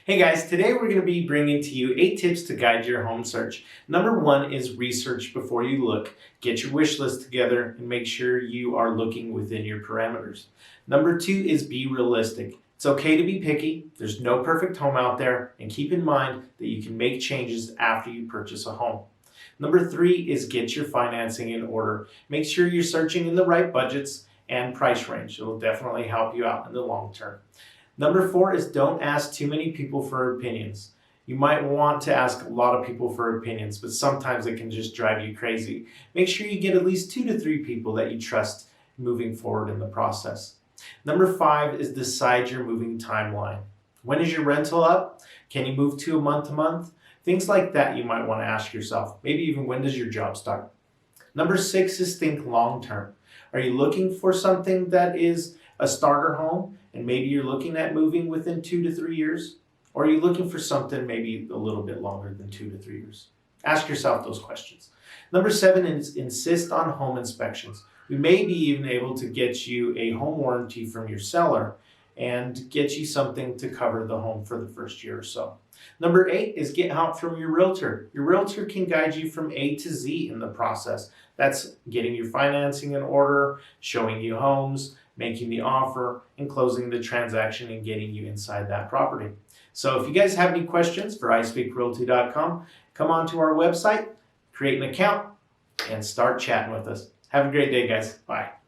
Hey guys, today we're going to be bringing to you 8 tips to guide your home search. Number 1 is research before you look. Get your wish list together and make sure you are looking within your parameters. Number 2 is be realistic. It's okay to be picky. There's no perfect home out there, and keep in mind that you can make changes after you purchase a home. Number 3 is get your financing in order. Make sure you're searching in the right budgets and price range. It will definitely help you out in the long term. Number 4 is don't ask too many people for opinions. You might want to ask a lot of people for opinions, but sometimes it can just drive you crazy. Make sure you get at least 2 to 3 people that you trust moving forward in the process. Number 5 is decide your moving timeline. When is your rental up? Can you move to a month-to-month? Things like that you might want to ask yourself. Maybe even when does your job start? Number 6 is think long-term. Are you looking for something that is a starter home and maybe you're looking at moving within 2 to 3 years? Or are you looking for something maybe a little bit longer than 2 to 3 years? Ask yourself those questions. Number 7 is insist on home inspections. We may be even able to get you a home warranty from your seller and get you something to cover the home for the first year or so. Number 8 is get help from your realtor. Your realtor can guide you from A to Z in the process. That's getting your financing in order, showing you homes, making the offer, and closing the transaction and getting you inside that property. So if you guys have any questions for iSpeakRealty.com, come on to our website, create an account, and start chatting with us. Have a great day, guys. Bye.